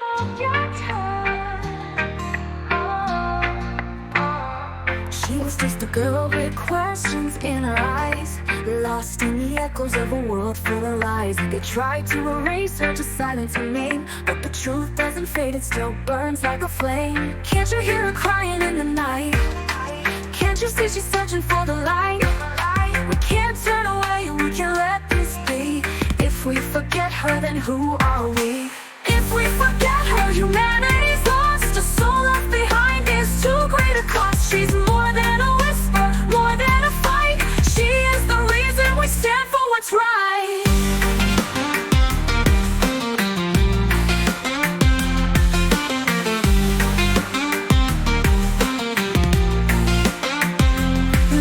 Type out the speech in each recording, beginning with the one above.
hold your tongue. She was just a girl with questions in her eyes, lost in the echoes of a world full of lies. They tried to erase her, to silence her name, but the truth doesn't fade, it still burns like a flame. Can't you hear her crying in the night? Can't you see she's searching for the light? We can't turn away, we can't let this be. If we forget her, then who are we? If we forget her, humanity's lost. A soul left behind is too great a cost. She's more than a whisper, more than a fight. She is the reason we stand for what's right.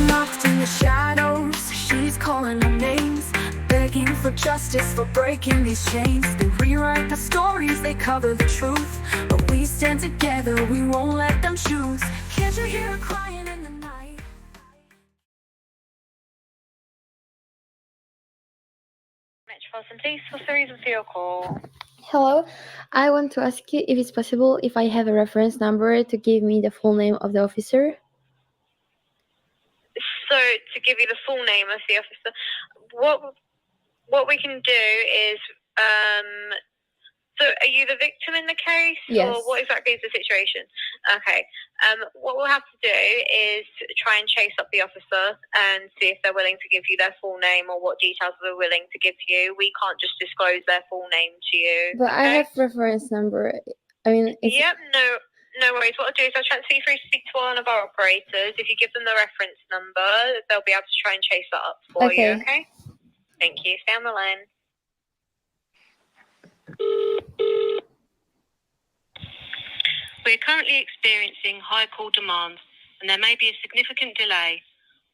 Locked in the shadows, she's calling our names, begging for justice, for breaking these chains. They rewrite the stories, they cover the truth, but we stand together, we won't let them choose. Can't you hear her crying in the night? Metropolitan Police, what's the reason for your call? Hello, I want to ask you if it's possible if I have a reference number to give me the full name of the officer. So, to give you the full name of the officer, what we can do is, so are you the victim in the case? Yes. Or what exactly is the situation? Okay. What we'll have to do is try and chase up the officer and see if they're willing to give you their full name or what details they're willing to give you. We can't just disclose their full name to you. But I have reference number. I mean, it's... Yep, no worries. What I'll do is I'll transfer you through to speak to one of our operators. If you give them the reference number, they'll be able to try and chase that up for you, okay? Thank you. Stay on the line. We're currently experiencing high call demands, and there may be a significant delay.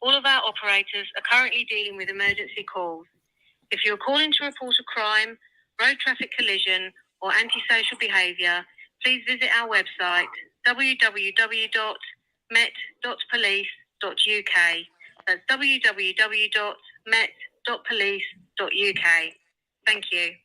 All of our operators are currently dealing with emergency calls. If you're calling to report a crime, road traffic collision, or antisocial behaviour, please visit our website, www.met.police.uk. That's www.met.police.uk. Thank you.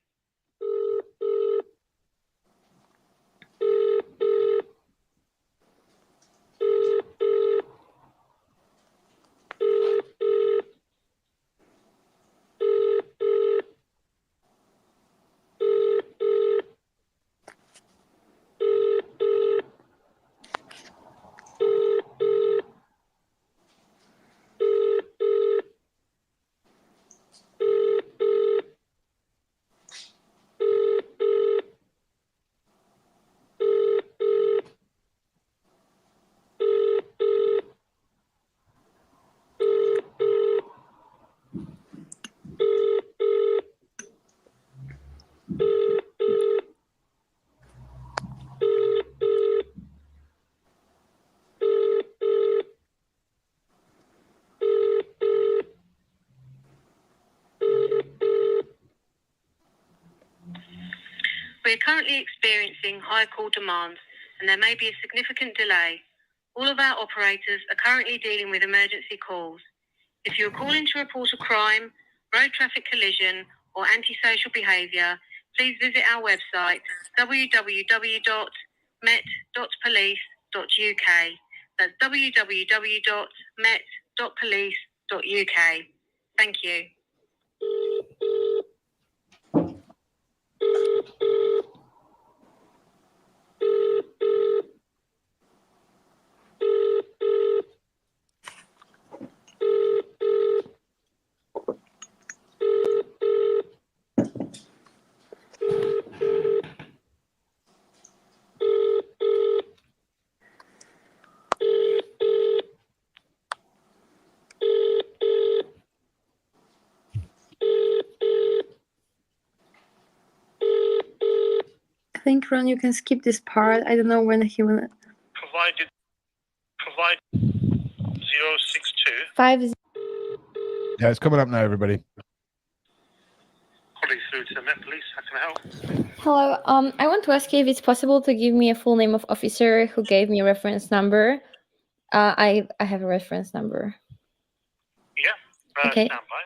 We're currently experiencing high call demands, and there may be a significant delay. All of our operators are currently dealing with emergency calls. If you're calling to report a crime, road traffic collision, or antisocial behaviour, please visit our website, www.met.police.uk. That's www.met.police.uk. Thank you. I think, Ron, you can skip this part. I don't know when he will... Provide 062. 50. Yeah, it's coming up now, everybody. Police through to Met Police. How can I help? Hello, I want to ask you if it's possible to give me a full name of officer who gave me a reference number. I have a reference number. Yeah. Okay. Stand by.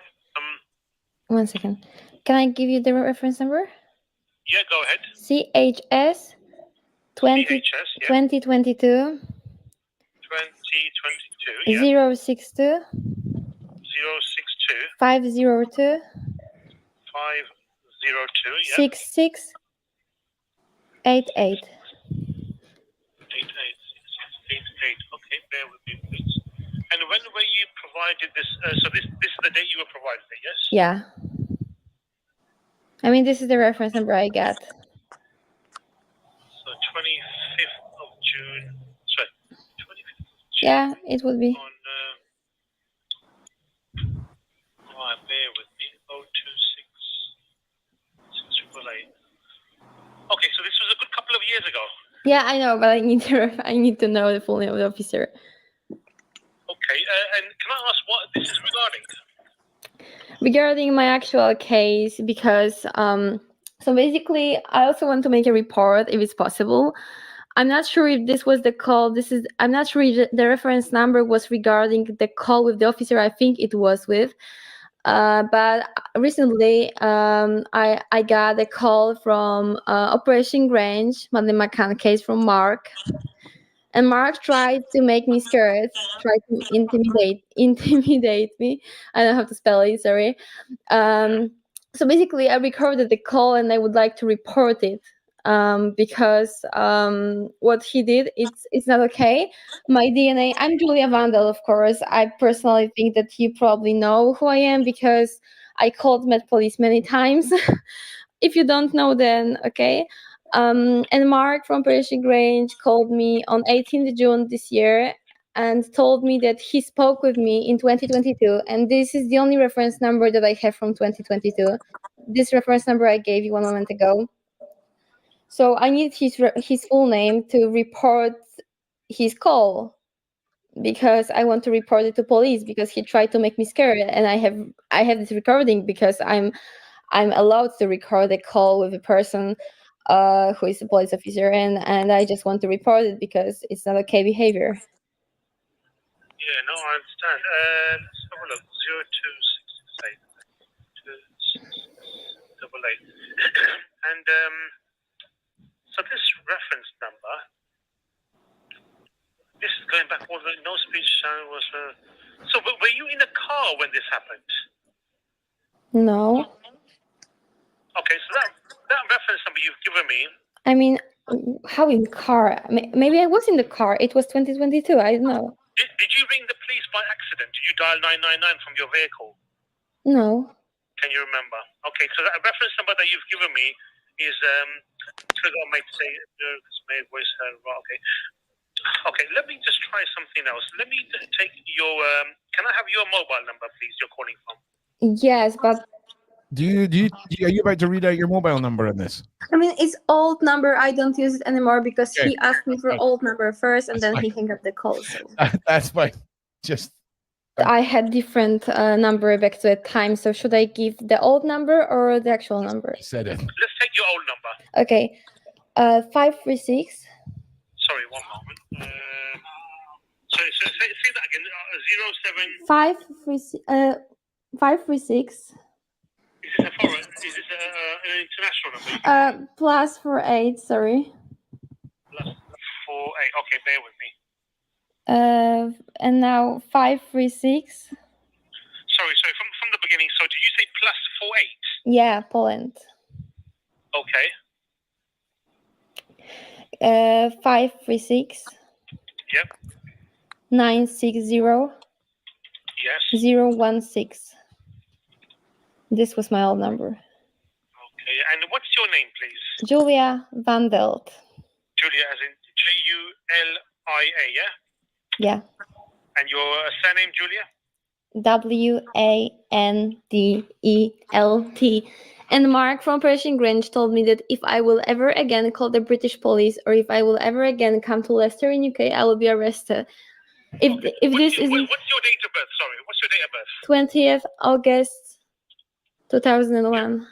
1 second. Can I give you the reference number? Yeah, go ahead. CHS VHS, yeah. 2022 2022, yeah. 062 062 502 502, yeah. 6688. 886688. Okay, bear with me, please. And when were you provided this? So this is the date you were provided, yes? Yeah. I mean, this is the reference number I got. So 25th of June. Sorry, 25th of June. Yeah, it would be. On, right, bear with me. 026 Okay, so this was a good couple of years ago. Yeah, I know, but I need to know the full name of the officer. Okay, and can I ask what this is regarding? Regarding my actual case, because so basically I also want to make a report if it's possible. I'm not sure if this was the call. I'm not sure if the reference number was regarding the call with the officer. I think it was with. But recently, I got a call from Operation Grange, Madeleine McCann case from Mark. And Mark tried to make me scared, tried to intimidate me. I don't know how to spell it, sorry. So basically, I recorded the call and I would like to report it because what he did, it's not okay. My DNA, I'm Julia Wandelt, of course. I personally think that you probably know who I am because I called Met Police many times. If you don't know, then okay. And Mark from Operation Grange called me on 18th June this year and told me that he spoke with me in 2022. And this is the only reference number that I have from 2022. This reference number I gave you one moment ago. So I need his full name to report his call because I want to report it to police because he tried to make me scared. And I have this recording because I'm allowed to record a call with a person who is a police officer, and I just want to report it because it's not okay behavior. Yeah, no, I understand. Let's have a look. 02668 and so this reference number, this is going back all the no speech sound was. So were you in a car when this happened? No. Okay, so that reference number you've given me. I mean, how in car? Maybe I was in the car. It was 2022. I don't know. Did you ring the police by accident? Did you dial 999 from your vehicle? No. Can you remember? Okay, so that reference number that you've given me is voice. Okay. Okay, let me just try something else. Let me take your. Can I have your mobile number, please? You're calling from. Yes, but. Are you about to read out your mobile number in this? I mean, it's old number. I don't use it anymore because Okay. he asked me for old number first, and That's then fine. he hung up the call. So. That's fine. Just. I had different number back to that time. So should I give the old number or the actual number? Said it. Let's take your old number. Okay. 536. Sorry, one moment. Sorry, so say that again. 07. 536. Is this a foreign? Is this an international number? +48. Sorry. +48. Okay, bear with me. And now 536. Sorry. From the beginning. So did you say +48? Yeah, Poland. Okay. 536. Yep. 960. Yes. 016. This was my old number. Okay, and what's your name, please? Julia Wandelt. Julia, as in Julia, yeah? Yeah. And your surname, Julia? Wandelt. And Mark from Operation Grange told me that if I will ever again call the British police or if I will ever again come to Leicester in UK, I will be arrested. If What's this your is date of birth? Sorry, what's your date of birth? 20th August 2001. 2001.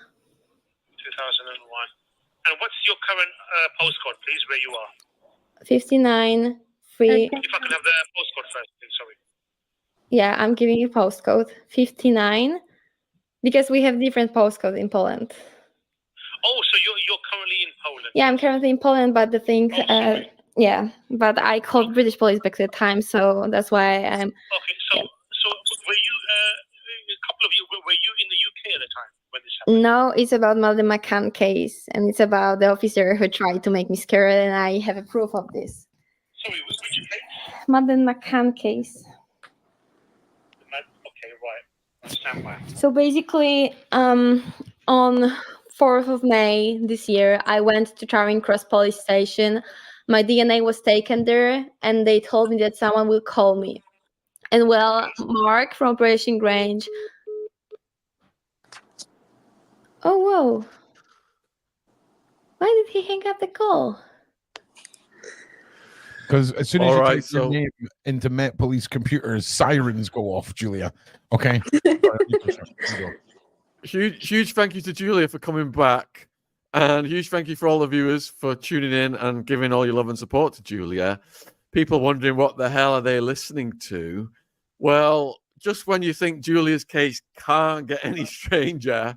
And what's your current postcode, please, where you are? 59 free. If I could have the postcode first, please, sorry. Yeah, I'm giving you postcode 59 because we have different postcodes in Poland. Oh, so you're currently in Poland? Yeah, I'm currently in Poland, but the thing, yeah, but I called British police back at the time, so that's why I'm. Okay, so were you a couple of you were you in the UK at the time when this happened? No, it's about Madeleine McCann case, and it's about the officer who tried to make me scared, and I have a proof of this. Sorry, which case? Madeleine McCann case. Okay, right. Stand by. So basically, on 4th of May this year, I went to Charing Cross police station. My DNA was taken there, and they told me that someone will call me. And well, Mark from Operation Grange. Oh, whoa. Why did he hang up the call? Because as soon as All you right, type your so- name into Met Police computers, sirens go off, Julia. Okay. Huge thank you to Julia for coming back. And huge thank you for all the viewers for tuning in and giving all your love and support to Julia. People wondering what the hell are they listening to? Well, just when you think Julia's case can't get any stranger,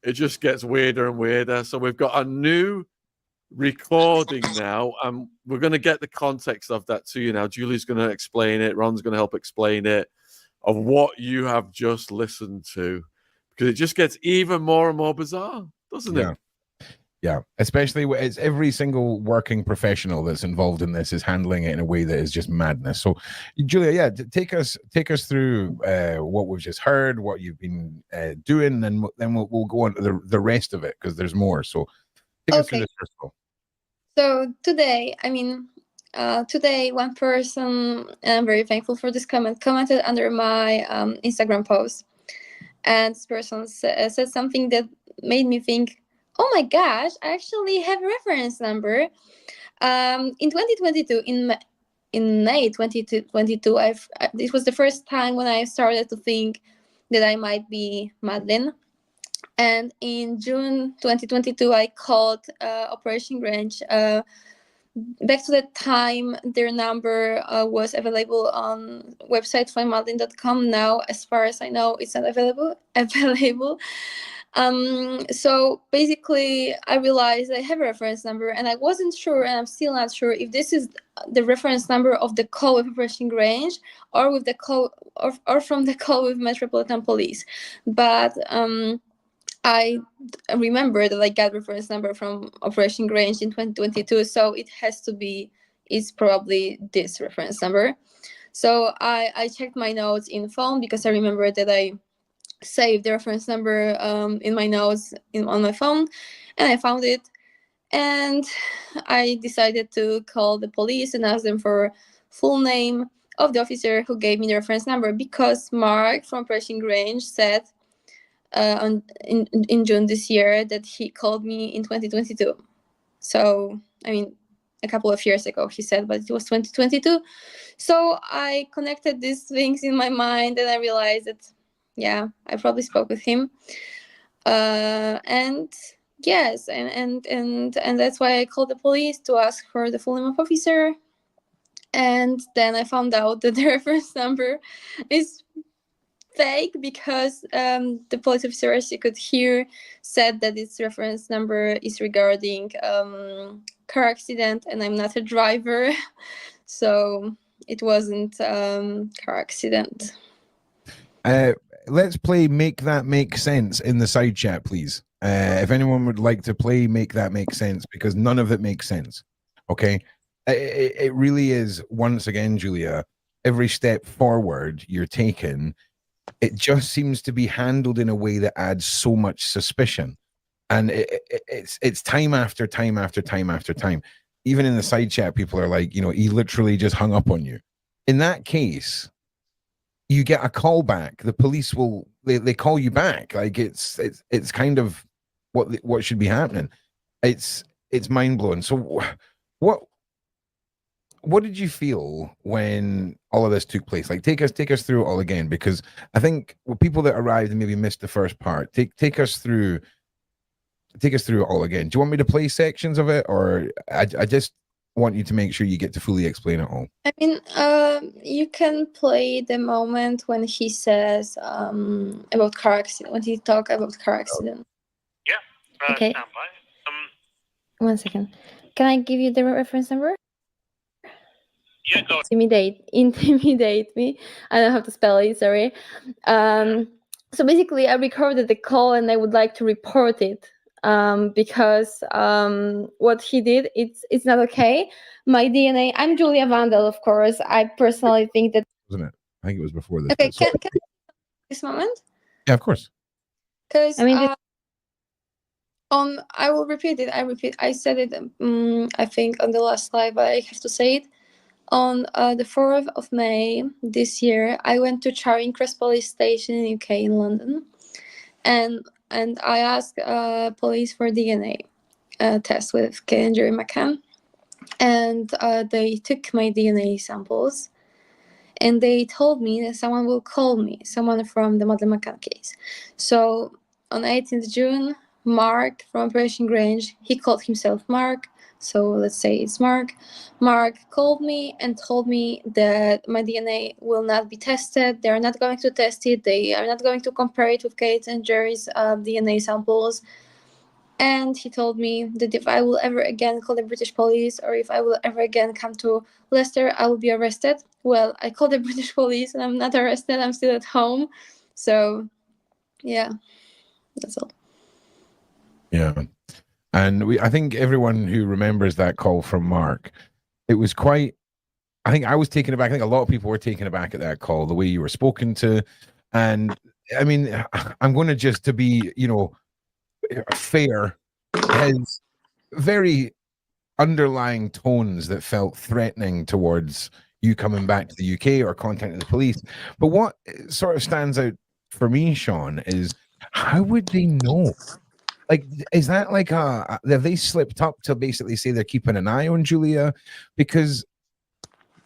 it just gets weirder and weirder. So we've got a new recording now, and we're going to get the context of that to you now. Julie's going to explain it. Ron's going to help explain it, of what you have just listened to, because it just gets even more and more bizarre, doesn't it? Yeah, especially it's every single working professional that's involved in this is handling it in a way that is just madness. So, Julia, yeah, take us through what we've just heard, what you've been doing, and then we'll go on to the rest of it because there's more. So, take us through this first of all. So today, today one person, and I'm very thankful for this comment, commented under my Instagram post, and this person said something that made me think, oh my gosh, I actually have a reference number. In 2022, in May 2022, this was the first time when I started to think that I might be Madeleine. And in June 2022, I called Operation Grange. Back to that time, their number was available on website findmadeleine.com. Now, as far as I know, it's not available. So basically, I realized I have a reference number, and I wasn't sure, and I'm still not sure if this is the reference number of the call with Operation Grange, or with the call, or from the call with Metropolitan Police. But I remember that I got reference number from Operation Grange in 2022, so it's probably this reference number. So I checked my notes in phone, because I remember that I saved the reference number in my notes on my phone, and I found it. And I decided to call the police and ask them for full name of the officer who gave me the reference number, because Mark from Operation Grange said in June this year that he called me in 2022. So, I mean, a couple of years ago, he said, but it was 2022. So I connected these things in my mind, and I realized that, yeah, I probably spoke with him. And yes, and that's why I called the police to ask for the full name of officer. And then I found out that the reference number is fake, because the police officer, as you could hear, said that its reference number is regarding car accident, and I'm not a driver. So it wasn't car accident. Let's play Make That Make Sense in the side chat, please. If anyone would like to play Make That Make Sense, because none of it makes sense. Okay? It really is, once again, Julia, every step forward you're taking, it just seems to be handled in a way that adds so much suspicion. And it's time after time after time after time. Even in the side chat, people are like, he literally just hung up on you. In that case, you get a call back. The police will they call you back. Like it's kind of what should be happening. It's mind blowing. So what did you feel when all of this took place? Like take us through it all again, because I think people that arrived and maybe missed the first part, take us through it all again. Do you want me to play sections of it, or I just want you to make sure you get to fully explain it all? I mean, you can play the moment when he says about car accident, when he talk about car accident. Yeah. Okay. Stand by. 1 second. Can I give you the reference number? Yeah, go. Intimidate me. I don't have to spell it. Sorry. So basically, I recorded the call and I would like to report it because what he did, it's not okay. My DNA. I'm Julia Wandelt, of course. I personally think that. Wasn't it? I think it was before this. Okay, bit. So- can this moment? yeah, of course. Because I mean, I will repeat it. I said it. I think on the last live, but I have to say it. On the 4th of May this year, I went to Charing Cross Police Station in UK in London, and I asked police for DNA test with Madeleine McCann, and they took my DNA samples, and they told me that someone will call me, someone from the Madeleine McCann case. So on 18th June, Mark from Operation Grange, he called himself Mark, so let's say it's Mark. Mark called me and told me that my DNA will not be tested. They are not going to test it. They are not going to compare it with Kate and Jerry's DNA samples. And he told me that if I will ever again call the British police, or if I will ever again come to Leicester, I will be arrested. Well, I called the British police and I'm not arrested. I'm still at home. So, yeah, that's all. Yeah. And I think everyone who remembers that call from Mark, it was quite, I think I was taken aback. I think a lot of people were taken aback at that call, the way you were spoken to. And I mean, I'm going to just to be, fair, has very underlying tones that felt threatening towards you coming back to the UK or contacting the police. But what sort of stands out for me, Sean, is how would they know? Like, is that like have they slipped up to basically say they're keeping an eye on Julia? Because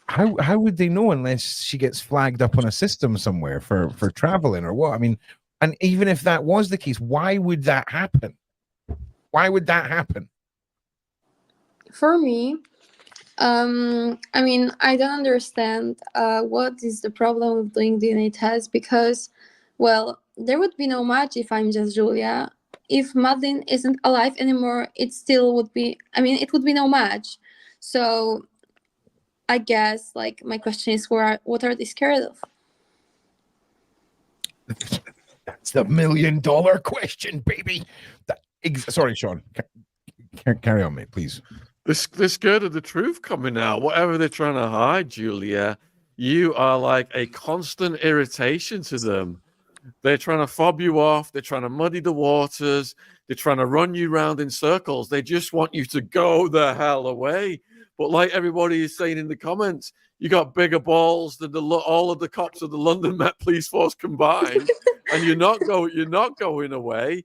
how would they know unless she gets flagged up on a system somewhere for traveling or what? I mean, and even if that was the case, why would that happen? Why would that happen? For me, I mean, I don't understand what is the problem with doing DNA tests, because, well, there would be no match if I'm just Julia. If Madeleine isn't alive anymore, it still would be, I mean, it would be no match. So I guess, like, my question is, what are they scared of? That's the $1 million question, baby. Sorry, Sean. Carry on, mate, please. They're scared of the truth coming out. Whatever they're trying to hide, Julia, you are like a constant irritation to them. They're trying to fob you off. They're trying to muddy the waters. They're trying to run you round in circles. They just want you to go the hell away. But like everybody is saying in the comments, you got bigger balls than all of the cops of the London Met Police Force combined, and you're not going away.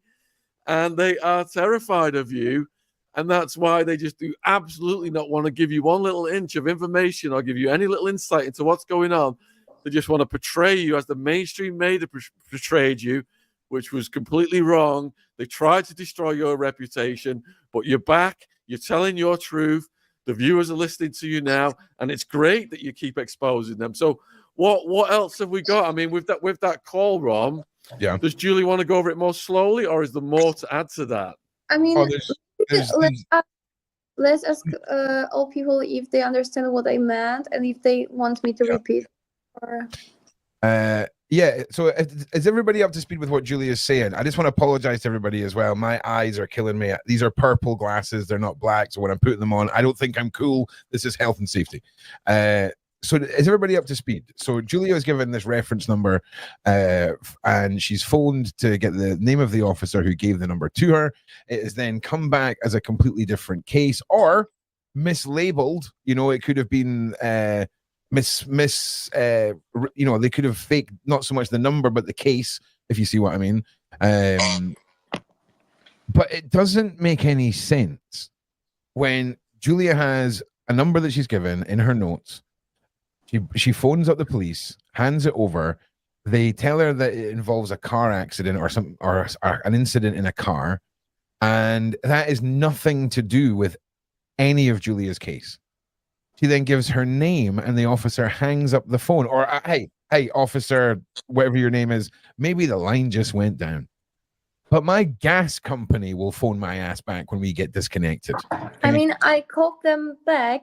And they are terrified of you. And that's why they just do absolutely not want to give you one little inch of information or give you any little insight into what's going on. They just want to portray you as the mainstream media portrayed you, which was completely wrong. They tried to destroy your reputation, but you're back. You're telling your truth. The viewers are listening to you now, and it's great that you keep exposing them. So what else have we got? I mean, with that call, Rom, yeah. Does Julie want to go over it more slowly, or is there more to add to that? I mean, there's let's ask all people if they understand what I meant and if they want me to repeat. Or... yeah. So is everybody up to speed with what Julie is saying? I just want to apologize to everybody as well. My eyes are killing me. These are purple glasses. They're not black. So when I'm putting them on, I don't think I'm cool. This is health and safety. So is everybody up to speed? So Julia was given this reference number and she's phoned to get the name of the officer who gave the number to her. It has then come back as a completely different case or mislabeled. It could have been they could have faked not so much the number but the case, if you see what I mean. But it doesn't make any sense when Julia has a number that she's given in her notes. She phones up the police, hands it over. They tell her that it involves a car accident or an incident in a car, and that is nothing to do with any of Julia's case. She then gives her name, and the officer hangs up the phone. Or hey, officer, whatever your name is, maybe the line just went down. but my gas company will phone my ass back when we get disconnected. I mean, I called them back,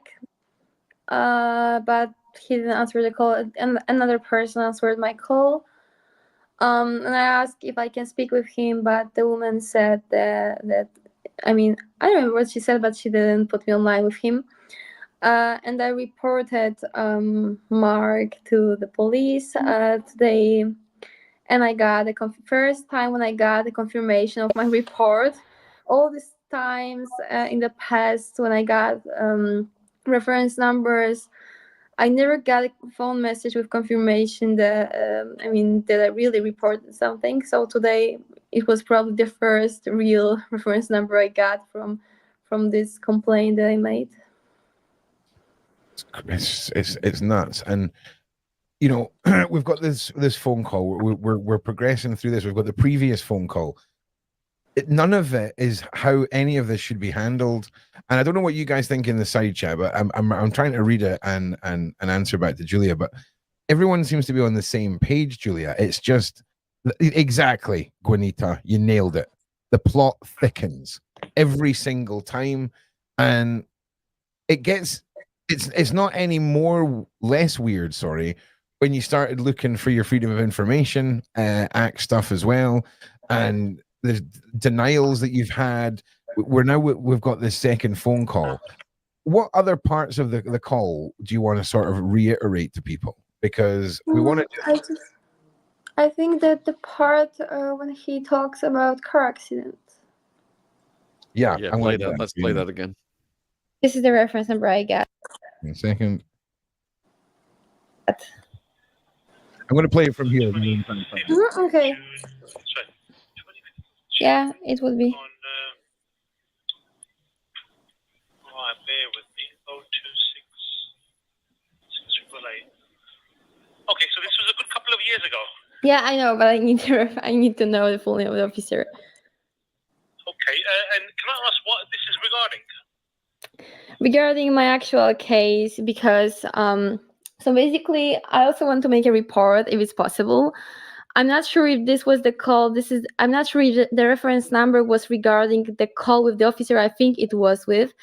but he didn't answer the call, and another person answered my call. And I asked if I can speak with him, but the woman said that I mean, I don't remember what she said, but she didn't put me online with him. And I reported Mark to the police today, and I got the first time when I got the confirmation of my report. All these times in the past when I got reference numbers, I never got a phone message with confirmation that that I really reported something. So today it was probably the first real reference number I got from this complaint that I made. It's nuts. And you know, we've got this phone call. We're progressing through this. We've got the previous phone call. None of it is how any of this should be handled. And I don't know what you guys think in the side chat, but I'm trying to read it and answer back to Julia. But everyone seems to be on the same page, Julia. It's just exactly, Juanita, you nailed it. The plot thickens every single time, and it gets it's not any more less weird. Sorry, when you started looking for your Freedom of Information Act stuff as well, and the denials that you've had. We've got this second phone call. What other parts of the call do you want to sort of reiterate to people? Because we want to. I think that the part when he talks about car accidents. Yeah, Yeah, play that. Let's play that again. This is the reference number I got. In a second. I'm going to play it from here. Okay. Yeah, it would be. Bear with me. 026. Okay, so this was a good couple of years ago. Yeah, I know, but I need to know the full name of the officer. Okay, and can I ask what this is regarding? Regarding my actual case, because so basically, I also want to make a report if it's possible. I'm not sure if this was the call. I'm not sure if the reference number was regarding the call with the officer. I think it was with.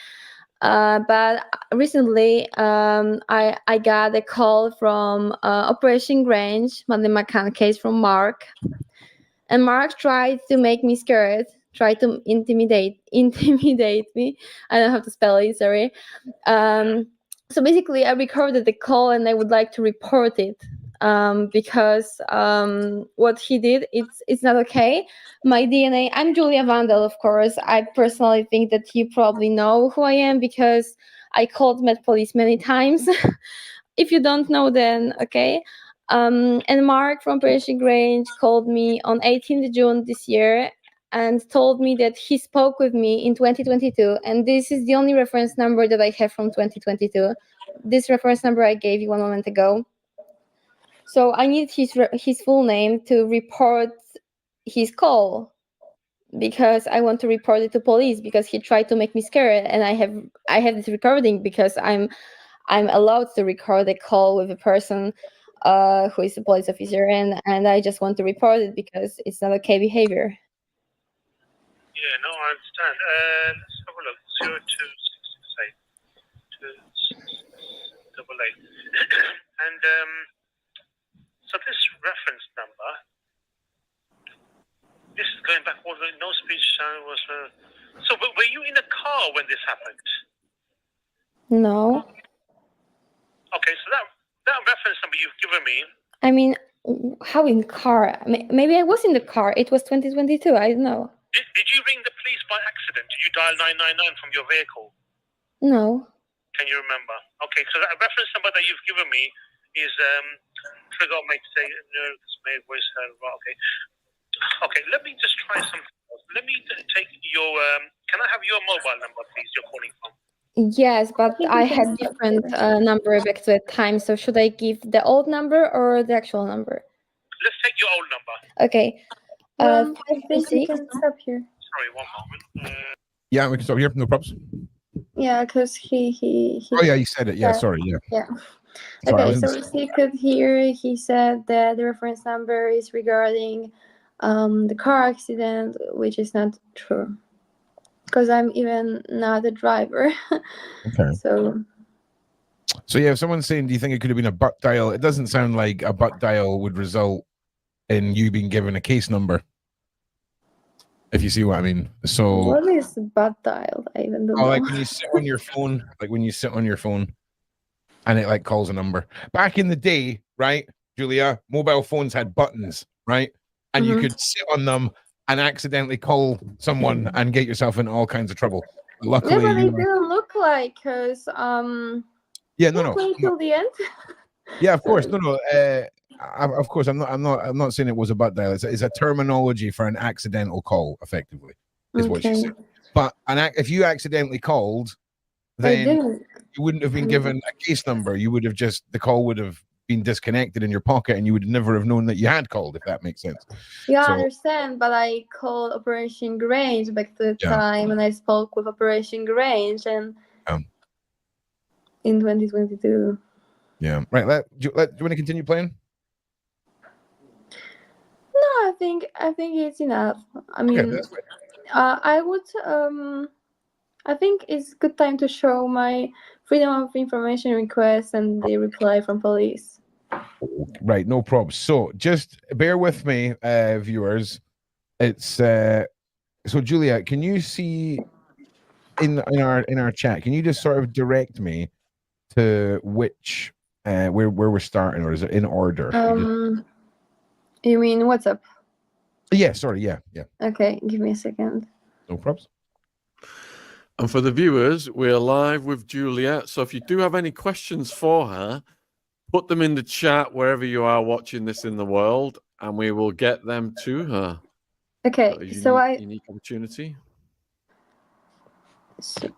But recently, I got a call from Operation Grange, Madeleine McCann case from Mark. And Mark tried to make me scared, tried to intimidate me. I don't know how to spell it, sorry. So basically, I recorded the call and I would like to report it. Because what he did, it's not okay. My DNA, I'm Julia Wandelt, of course. I personally think that you probably know who I am because I called Met Police many times. If you don't know, then okay. And Mark from Operation Grange called me on 18th June this year and told me that he spoke with me in 2022. And this is the only reference number that I have from 2022. This reference number I gave you one moment ago. So I need his full name to report his call because I want to report it to police because he tried to make me scared, and I have this recording because I'm allowed to record a call with a person who is a police officer, and I just want to report it because it's not okay behavior. Yeah, no, I understand. Let's have a look. 02668 and so this reference number, this is going back all the no speech sound was. So were you in a car when this happened? No. Okay, so that reference number you've given me. I mean, how in car? Maybe I was in the car. It was 2022. I don't know. Did you ring the police by accident? Did you dial 999 from your vehicle? No. Can you remember? Okay, so that reference number that you've given me is trigger make say made voice heard. Okay, let me just try something else. Let me take your can I have your mobile number, please? You're calling from. Yes, but I had different number back to that time. So should I give the old number or the actual number? Let's take your old number. Okay. I think we can stop here. Sorry, one moment. Yeah, we can stop here. No problems. Yeah, because he. Oh yeah, you said it. Yeah, sorry. Yeah. Yeah. Sorry, Okay, so as you could hear, he said that the reference number is regarding the car accident, which is not true because I'm even not a driver. Okay. So yeah, if someone's saying, do you think it could have been a butt dial? It doesn't sound like a butt dial would result in you being given a case number. If you see what I mean. So What is butt dial? I even don't know. like when you sit on your phone, and it like calls a number. Back in the day, right, Julia, mobile phones had buttons, right? And you could sit on them and accidentally call someone and get yourself in all kinds of trouble. Luckily, yeah, but it didn't look like because play till the end. Yeah, of course. No. Of course, I'm not saying it was a butt dial. It's a terminology for an accidental call, effectively, is what she's saying. But if you accidentally called, then you wouldn't have been given a case number. You would have the call would have been disconnected in your pocket, and you would never have known that you had called, if that makes sense. Yeah, I understand. But I called Operation Grange back to the time, and I spoke with Operation Grange, and in 2022. Yeah. Right. Do you want to continue playing? No, I think it's enough. I mean, I would. I think it's a good time to show my freedom of information request and the reply from police. Right, no problem. So just bear with me, viewers. It's so Julia, can you see in our chat? Can you just sort of direct me to which where we're starting, or is it in order? You mean WhatsApp? Yeah, sorry, yeah. Okay, give me a second. No problems. And for the viewers, we're live with Julia. So if you do have any questions for her, put them in the chat wherever you are watching this in the world, and we will get them to her. Okay, unique opportunity. So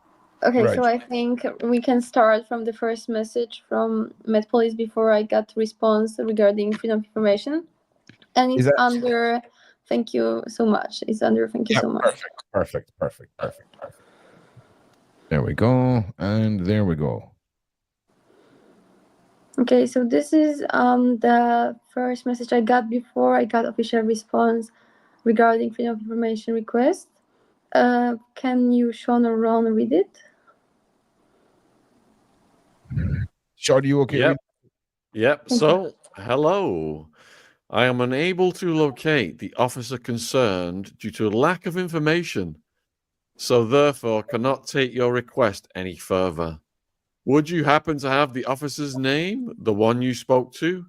I think we can start from the first message from Met Police before I got response regarding freedom of information, and it's under. Thank you so much. It's under. Thank you so much. Perfect. There we go, and there we go. Okay, so this is the first message I got before I got official response regarding freedom of information request. Can you, Sean or Ron, read it? Sean, are you okay? Yep. So, hello. I am unable to locate the officer concerned due to a lack of information, so therefore cannot take your request any further. Would you happen to have the officer's name, the one you spoke to,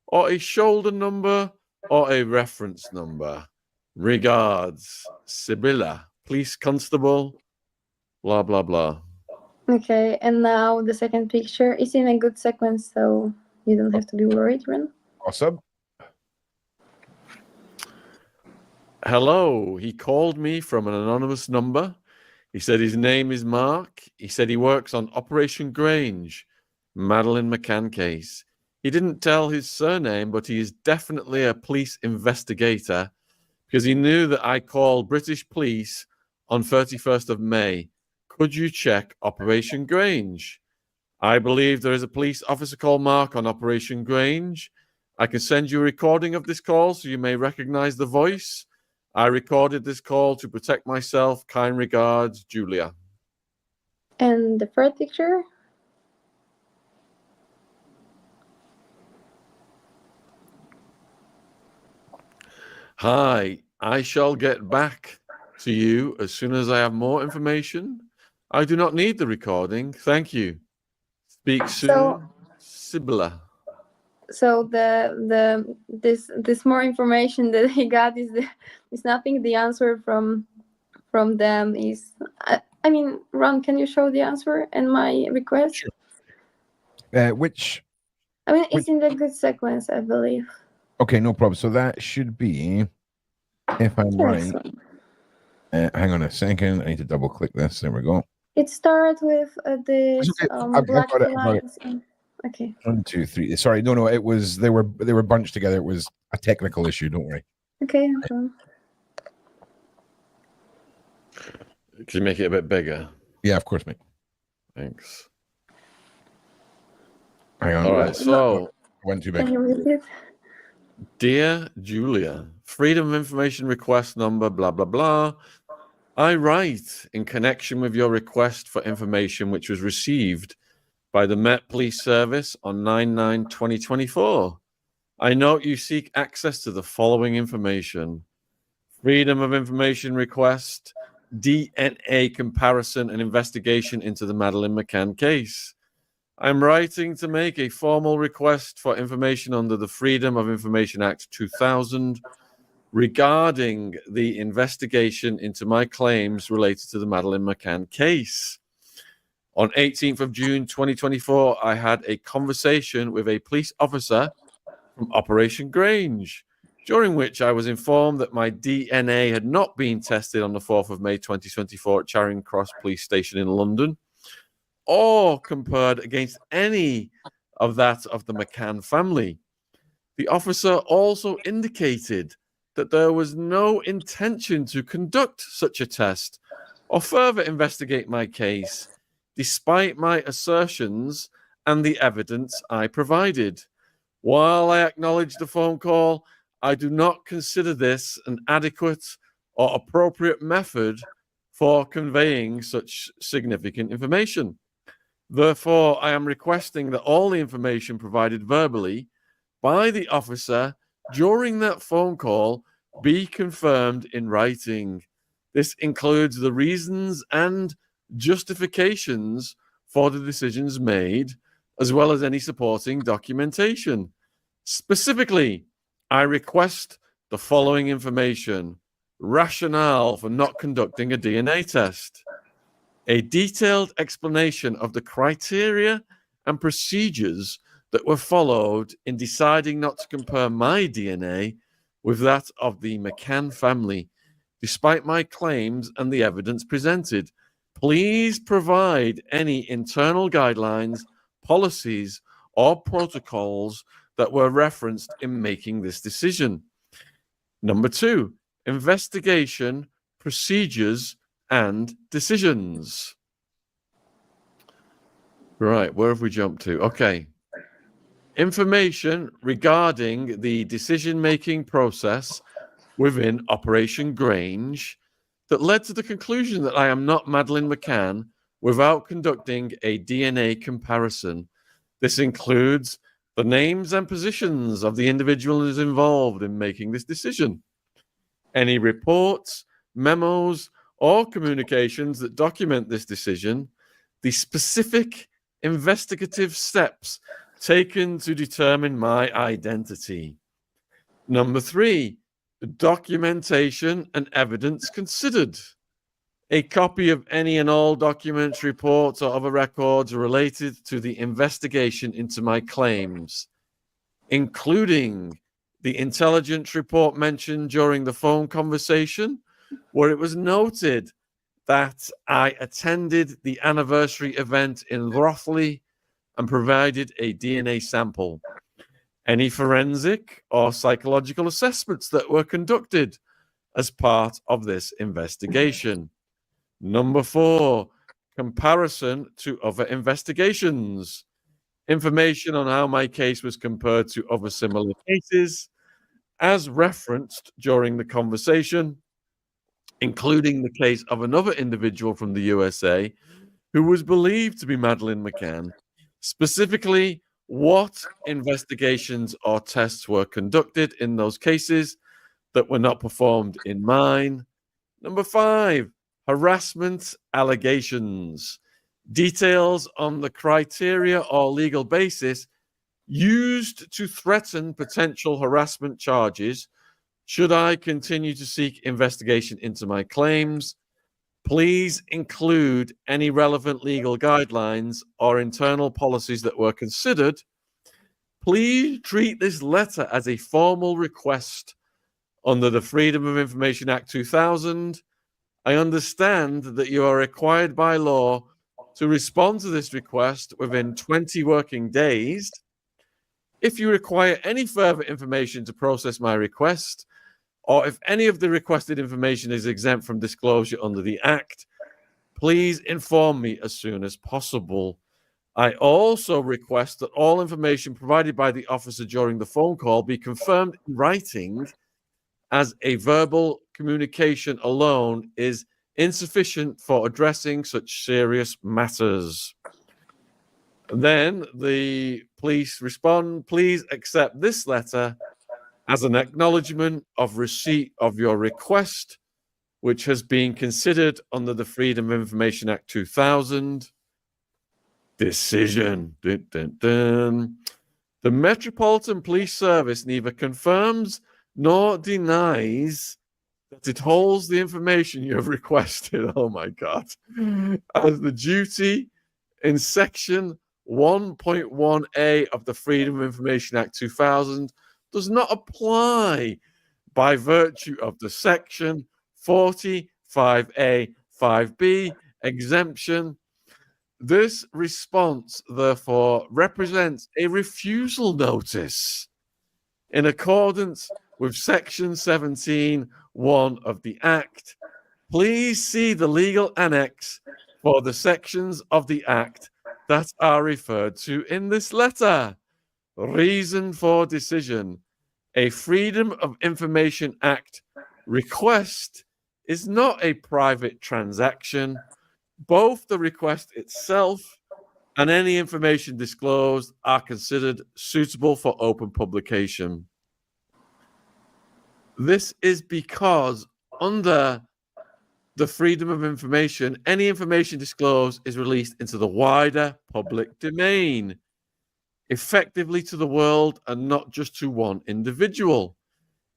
or a shoulder number, or a reference number? Regards, Sibylla, police constable, blah, blah, blah. Okay, and now the second picture is in a good sequence, so you don't have to be worried, Ren. Awesome. Hello, he called me from an anonymous number. He said his name is Mark. He said he works on Operation Grange, Madeleine McCann case. He didn't tell his surname, but he is definitely a police investigator because he knew that I called British police on 31st of May. Could you check Operation Grange? I believe there is a police officer called Mark on Operation Grange. I can send you a recording of this call so you may recognize the voice. I recorded this call to protect myself. Kind regards, Julia. And the third picture? Hi, I shall get back to you as soon as I have more information. I do not need the recording. Thank you. Speak soon, Sibylla. So this more information that he got is nothing. The answer from them is. I mean, Ron, can you show the answer and my request? Sure. Which? I mean, it's in the good sequence, I believe. Okay, no problem. So that should be, if I'm right. Hang on a second. I need to double click this. There we go. It starts with this black lines. Okay. 1, 2, 3. Sorry, no. It was they were bunched together. It was a technical issue. Don't worry. Okay. Can you make it a bit bigger? Yeah, of course, mate. Thanks. Hang on. All right. So, went too big. Can you read it? Dear Julia, Freedom of Information request number, blah, blah, blah. I write in connection with your request for information which was received by the Met Police Service on 9/9/2024. I note you seek access to the following information: Freedom of Information request, DNA comparison and investigation into the Madeleine McCann case. I'm writing to make a formal request for information under the Freedom of Information Act 2000 regarding the investigation into my claims related to the Madeleine McCann case. On 18th of June 2024, I had a conversation with a police officer from Operation Grange, during which I was informed that my DNA had not been tested on the 4th of May 2024 at Charing Cross Police Station in London, or compared against any of that of the McCann family. The officer also indicated that there was no intention to conduct such a test or further investigate my case, despite my assertions and the evidence I provided. While I acknowledge the phone call, I do not consider this an adequate or appropriate method for conveying such significant information. Therefore, I am requesting that all the information provided verbally by the officer during that phone call be confirmed in writing. This includes the reasons and justifications for the decisions made, as well as any supporting documentation. Specifically, I request the following information: rationale for not conducting a DNA test, a detailed explanation of the criteria and procedures that were followed in deciding not to compare my DNA with that of the McCann family, despite my claims and the evidence presented. Please provide any internal guidelines, policies, or protocols that were referenced in making this decision. Number 2, investigation, procedures, and decisions. Right, where have we jumped to? Okay. Information regarding the decision-making process within Operation Grange that led to the conclusion that I am not Madeleine McCann without conducting a DNA comparison. This includes the names and positions of the individuals involved in making this decision, any reports, memos, or communications that document this decision, the specific investigative steps taken to determine my identity. Number 3, the documentation and evidence considered. A copy of any and all documents, reports, or other records related to the investigation into my claims, including the intelligence report mentioned during the phone conversation, where it was noted that I attended the anniversary event in Rothley and provided a DNA sample. Any forensic or psychological assessments that were conducted as part of this investigation. Number 4, comparison to other investigations. Information on how my case was compared to other similar cases, as referenced during the conversation, including the case of another individual from the USA who was believed to be Madeleine McCann. Specifically, what investigations or tests were conducted in those cases that were not performed in mine. Number 5, harassment allegations. Details on the criteria or legal basis used to threaten potential harassment charges should I continue to seek investigation into my claims. Please include any relevant legal guidelines or internal policies that were considered. Please treat this letter as a formal request under the Freedom of Information Act 2000. I understand that you are required by law to respond to this request within 20 working days. If you require any further information to process my request, or if any of the requested information is exempt from disclosure under the Act, please inform me as soon as possible. I also request that all information provided by the officer during the phone call be confirmed in writing as a verbal communication alone is insufficient for addressing such serious matters. Then the police respond, please accept this letter as an acknowledgement of receipt of your request, which has been considered under the Freedom of Information Act 2000. Decision. Dun, dun, dun. The Metropolitan Police Service neither confirms nor denies that it holds the information you have requested, oh my God, as the duty in section 1.1a of the Freedom of Information Act 2000 does not apply by virtue of the section 45A 5B exemption. This response, therefore, represents a refusal notice in accordance with section 17(1) of the Act. Please see the legal annex for the sections of the Act that are referred to in this letter. Reason for decision. A Freedom of Information Act request is not a private transaction. Both the request itself and any information disclosed are considered suitable for open publication. This is because under the Freedom of Information, any information disclosed is released into the wider public domain, effectively to the world and not just to one individual.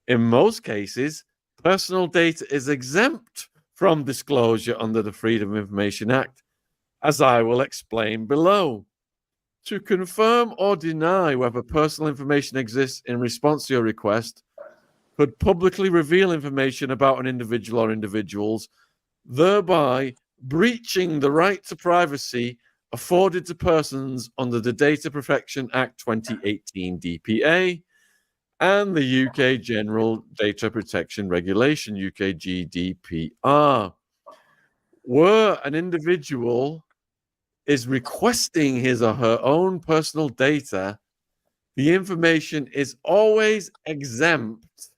In most cases, personal data is exempt from disclosure under the Freedom of Information Act, as I will explain below. To confirm or deny whether personal information exists in response to your request could publicly reveal information about an individual or individuals, thereby breaching the right to privacy afforded to persons under the Data Protection Act 2018 DPA and the UK General Data Protection Regulation, UK GDPR. Where an individual is requesting his or her own personal data, the information is always exempt.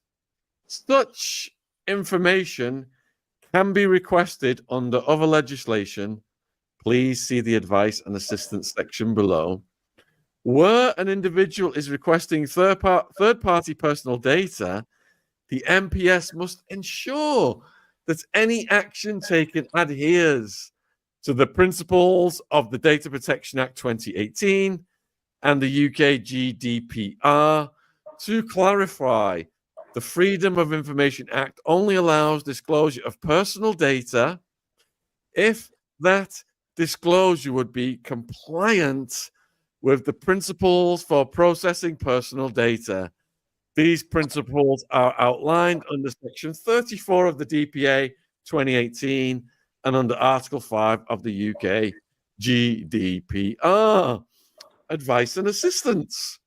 Such information can be requested under other legislation. Please see the advice and assistance section below. Where an individual is requesting third-party personal data, the MPS must ensure that any action taken adheres to the principles of the Data Protection Act 2018 and the UK GDPR. To clarify, the Freedom of Information Act only allows disclosure of personal data if that disclosure would be compliant with the principles for processing personal data. These principles are outlined under Section 34 of the DPA 2018 and under Article 5 of the UK GDPR. Advice and assistance.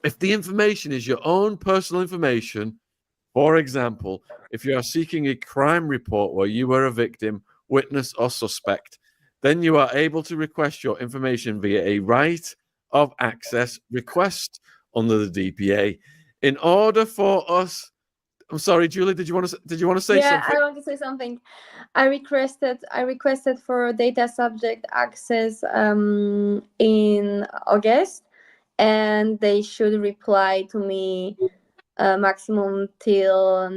If the information is your own personal information, for example, if you are seeking a crime report where you were a victim, witness, or suspect, then you are able to request your information via a right of access request under the DPA. In order for us, I'm sorry, Julie, did you want to say something? Yeah, I want to say something. I requested for data subject access in August, and they should reply to me maximum till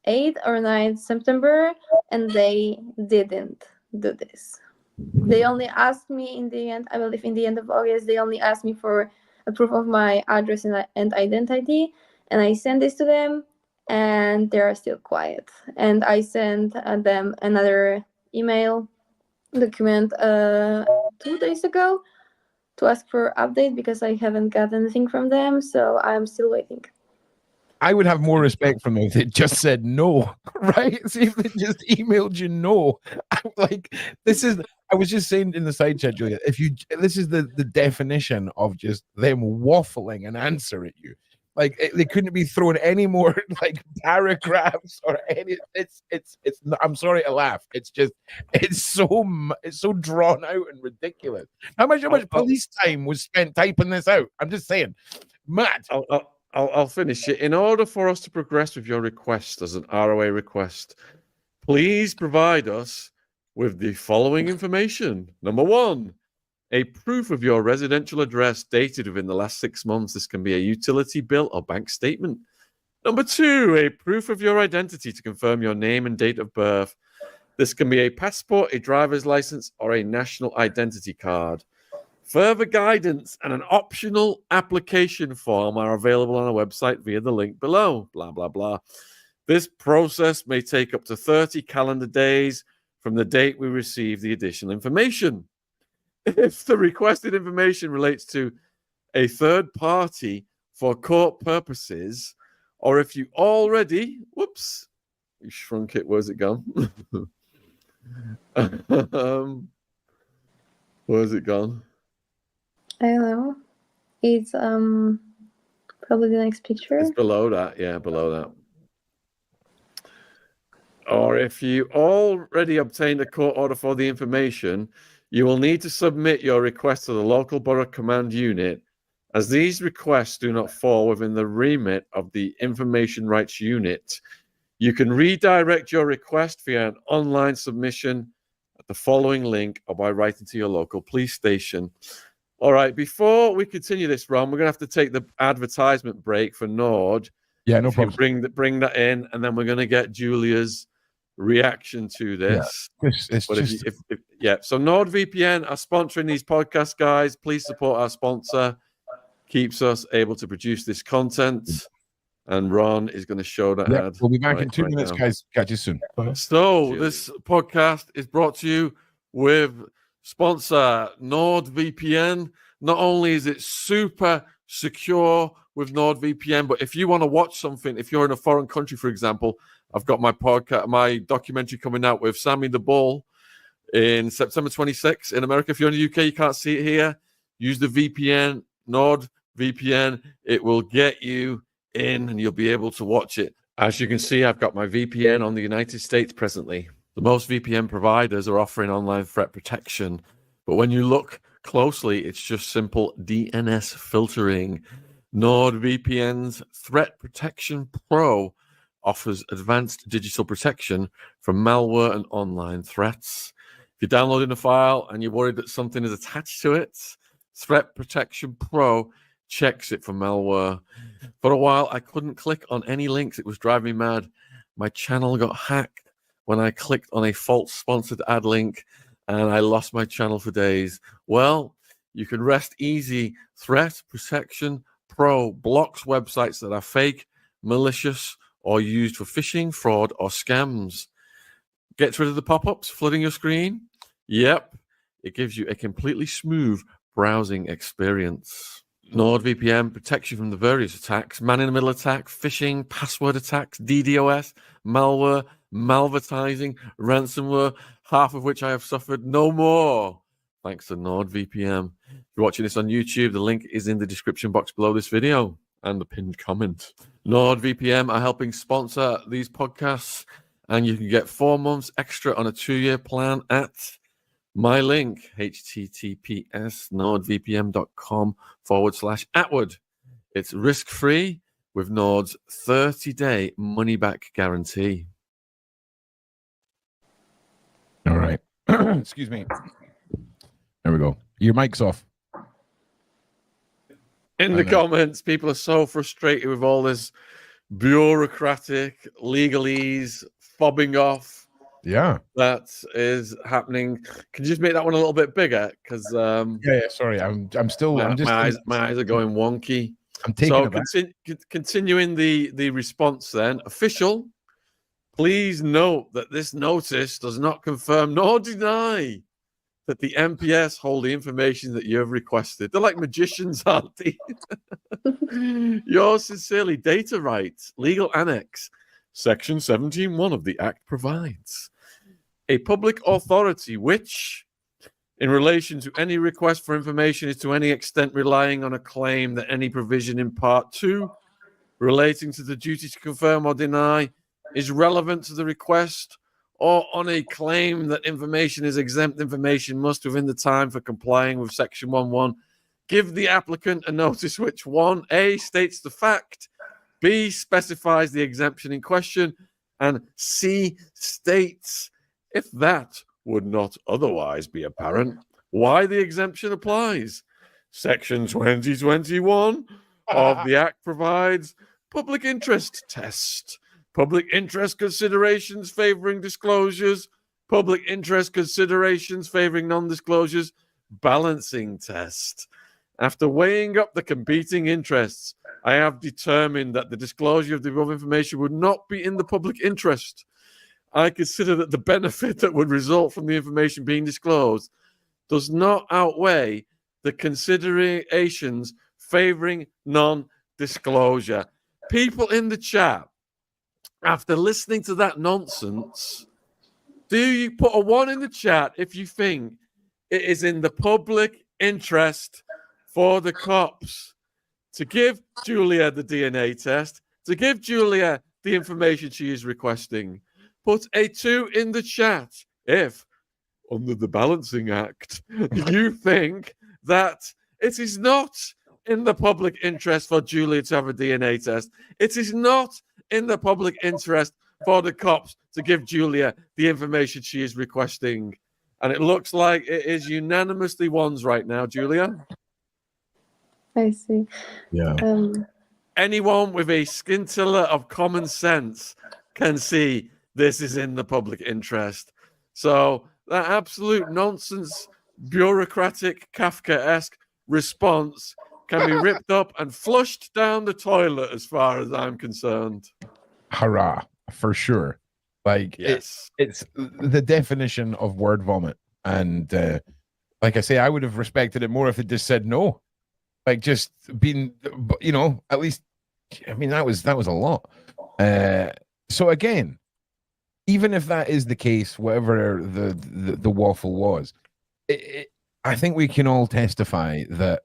8 or 9 September, and they didn't do this. They only asked me in the end, I believe in the end of August, they only asked me for a proof of my address and identity, and I sent this to them, and they are still quiet. And I sent them another email document 2 days ago to ask for update because I haven't got anything from them, so I'm still waiting. I would have more respect from them if they just said no, right? See if they just emailed you no. I'm like, I was just saying in the side chat, Julia, this is the definition of just them waffling an answer at you. Like they couldn't be thrown any more like paragraphs or any. It's. I'm sorry to laugh. It's so drawn out and ridiculous. How much police time was spent typing this out? I'm just saying, mad. I'll finish it. In order for us to progress with your request as an ROA request, please provide us with the following information. Number 1, a proof of your residential address dated within the last 6 months. This can be a utility bill or bank statement. Number 2, a proof of your identity to confirm your name and date of birth. This can be a passport, a driver's license, or a national identity card. Further guidance and an optional application form are available on our website via the link below. Blah, blah, blah. This process may take up to 30 calendar days from the date we receive the additional information. If the requested information relates to a third party for court purposes, or if you already, whoops, you shrunk it, where's it gone? Where's it gone? I don't know. It's probably the next picture. It's below that, yeah, below that. Or if you already obtained a court order for the information, you will need to submit your request to the local borough command unit, as these requests do not fall within the remit of the information rights unit. You can redirect your request via an online submission at the following link or by writing to your local police station. All right, before we continue this, Ron, we're going to have to take the advertisement break for Nord. Yeah, no problem. Bring that in, and then we're going to get Julia's reaction to this. Yeah, So NordVPN are sponsoring these podcasts, guys. Please support our sponsor. Keeps us able to produce this content. And Ron is going to show that ad. We'll be back in 2 minutes, guys. Catch you soon. Bye. So this podcast is brought to you with sponsor NordVPN. Not only is it super secure with NordVPN, but if you want to watch something, if you're in a foreign country, for example, I've got my documentary coming out with Sammy the Bull in September 26th in America. If you're in the UK, you can't see it here. Use the VPN, NordVPN. It will get you in and you'll be able to watch it. As you can see, I've got my VPN on the United States presently. The most VPN providers are offering online threat protection, but when you look closely, it's just simple DNS filtering. NordVPN's Threat Protection Pro offers advanced digital protection from malware and online threats. If you're downloading a file and you're worried that something is attached to it, Threat Protection Pro checks it for malware. For a while, I couldn't click on any links. It was driving me mad. My channel got hacked when I clicked on a false sponsored ad link, and I lost my channel for days. Well, you can rest easy. Threat Protection Pro blocks websites that are fake, malicious, or used for phishing, fraud, or scams. Gets rid of the pop-ups flooding your screen? Yep. It gives you a completely smooth browsing experience. NordVPN protects you from the various attacks: man-in-the-middle attack, phishing, password attacks, DDoS, malware, malvertising, ransomware, half of which I have suffered. No more, thanks to NordVPN. If you're watching this on YouTube, the link is in the description box below this video and the pinned comment. NordVPN are helping sponsor these podcasts, and you can get 4 months extra on a 2-year plan at my link, https://nordvpn.com/Atwood. It's risk-free with Nord's 30-day money-back guarantee. All right. Excuse me. There we go. Your mic's off. In the comments, people are so frustrated with all this bureaucratic legalese fobbing off. Yeah, that is happening. Can you just make that one a little bit bigger? Because sorry, I'm still. My eyes are going wonky. I'm taking it back. Continuing the response then. Official, please note that this notice does not confirm nor deny that the MPS hold the information that you have requested. They're like magicians, aren't they? Yours sincerely, data rights, legal annex, Section 17.1 of the Act provides. A public authority which, in relation to any request for information, is to any extent relying on a claim that any provision in Part 2 relating to the duty to confirm or deny is relevant to the request, or on a claim that information is exempt information must, within the time for complying with Section 1.1, give the applicant a notice which one, A, states the fact, B, specifies the exemption in question, and C, states, if that would not otherwise be apparent, why the exemption applies. Section 2021 of the Act provides public interest test, public interest considerations favoring disclosures, public interest considerations favoring non-disclosures, balancing test. After weighing up the competing interests, I have determined that the disclosure of the above information would not be in the public interest. I consider that the benefit that would result from the information being disclosed does not outweigh the considerations favoring non-disclosure. People in the chat, after listening to that nonsense, do you put a 1 in the chat if you think it is in the public interest for the cops to give Julia the DNA test, to give Julia the information she is requesting? Put a 2 in the chat if, under the Balancing Act, you think that it is not in the public interest for Julia to have a DNA test. It is not in the public interest for the cops to give Julia the information she is requesting. And it looks like it is unanimously ones right now, Julia. I see. Yeah. Anyone with a scintilla of common sense can see this is in the public interest. So that absolute nonsense, bureaucratic, Kafka-esque response can be ripped up and flushed down the toilet as far as I'm concerned. Hurrah, for sure. Like, yes, it's the definition of word vomit. And like I say, I would have respected it more if it just said no. Like, just being, you know, at least, I mean, that was a lot. So again, even if that is the case, whatever the waffle was, I think we can all testify that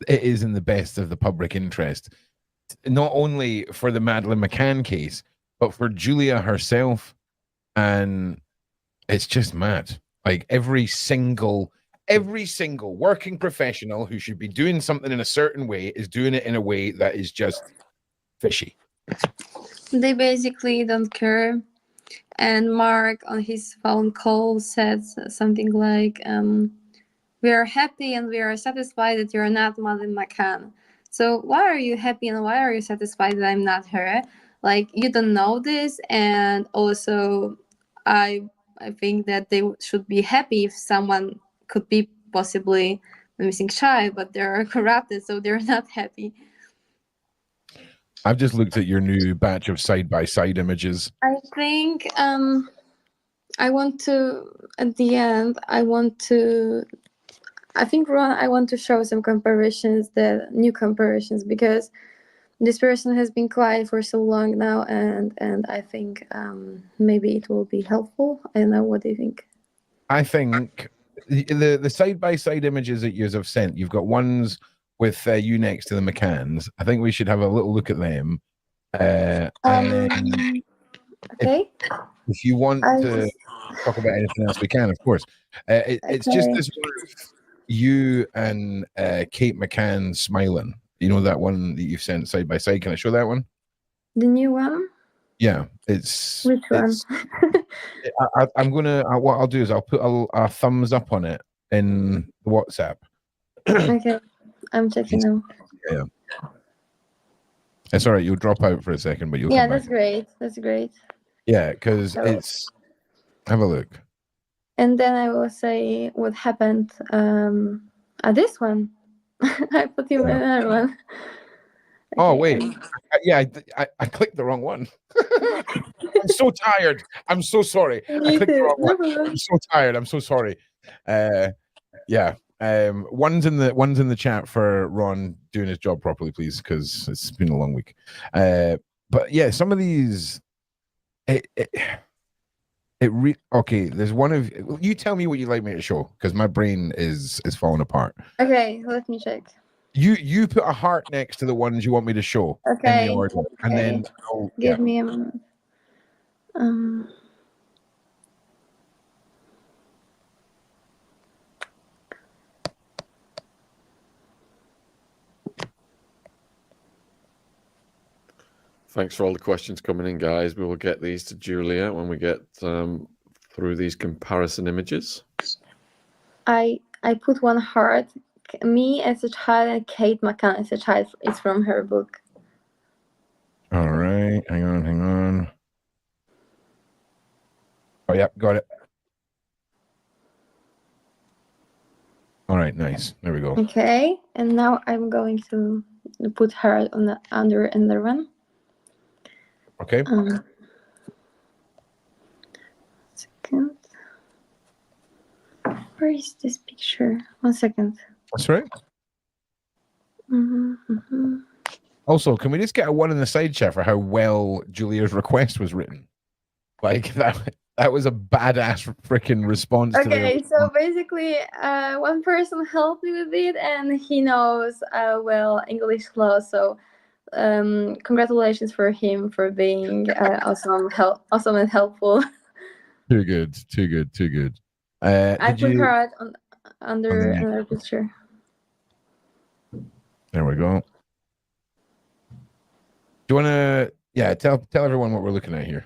it is in the best of the public interest, not only for the Madeleine McCann case, but for Julia herself. And it's just mad. Like, every single working professional who should be doing something in a certain way is doing it in a way that is just fishy. They basically don't care. And Mark on his phone call said something like, we are happy and we are satisfied that you're not Madeleine McCann. So why are you happy and why are you satisfied that I'm not her? Like, you don't know this. And also, I think that they should be happy if someone could be possibly a missing child, but they're corrupted, so they're not happy. I've just looked at your new batch of side-by-side images. I think I want to, at the end, I want to show some comparisons, the new comparisons, because this person has been quiet for so long now, and I think maybe it will be helpful. I don't know, what do you think? I think the side-by-side images that you have sent, you've got ones with you next to the McCanns. I think we should have a little look at them. And then if you want to talk about anything else, we can, of course. It's just this one of you and Kate McCann smiling. You know, that one that you've sent side by side. Can I show that one? The new one? Yeah, it's which one? I'm gonna. What I'll do is I'll put a thumbs up on it in WhatsApp. Okay, I'm checking now. Yeah, it's all right. You'll drop out for a second, but you'll come that's back. great. That's great. Yeah, because it's. Have a look. And then I will say what happened. This one. I put you in another one. Okay. Oh wait, yeah, I clicked the wrong one. I'm so tired. I'm so sorry. I clicked the wrong one. I'm so tired. I'm so sorry. Yeah. One's in the chat for Ron doing his job properly, please, because it's been a long week. But yeah, some of these, okay. There's one of you. Tell me what you'd like me to show, because my brain is falling apart. Okay, let me check. You put a heart next to the ones you want me to show. Okay. In the order, and then give me a minute. Thanks for all the questions coming in, guys. We will get these to Julia when we get through these comparison images. I put one heart. Me as a child and Kate McCann as a child. It's from her book. All right. Hang on. Oh, yeah. Got it. All right. Nice. There we go. Okay. And now I'm going to put her on the under another one. Okay. Second. Where is this picture? 1 second. That's right. Also, can we just get a one in the side chat for how well Julia's request was written? Like that was a badass freaking response. Okay, so basically, one person helped me with it, and he knows well English law. So, congratulations for him for being awesome and helpful. Too good. I put her under another picture. There we go. Do you want to, tell everyone what we're looking at here?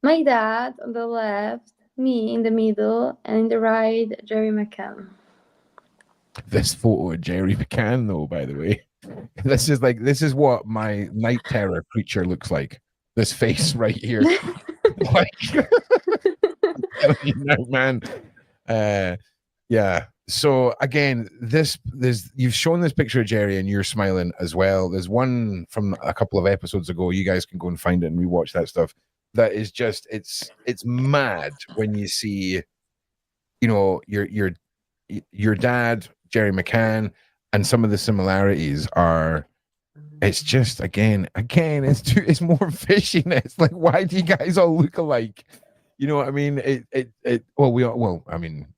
My dad on the left, me in the middle, and in the right, Jerry McCann. This photo of Jerry McCann, though, by the way, this is what my night terror creature looks like. This face right here, like, I'm telling you now, man. Yeah. So again, you've shown this picture of Jerry, and you're smiling as well. There's one from a couple of episodes ago. You guys can go and find it and rewatch that stuff. That is just it's mad when you see, you know, your dad, Jerry McCann, and some of the similarities are. It's just again, it's more fishiness. Like, why do you guys all look alike? You know what I mean?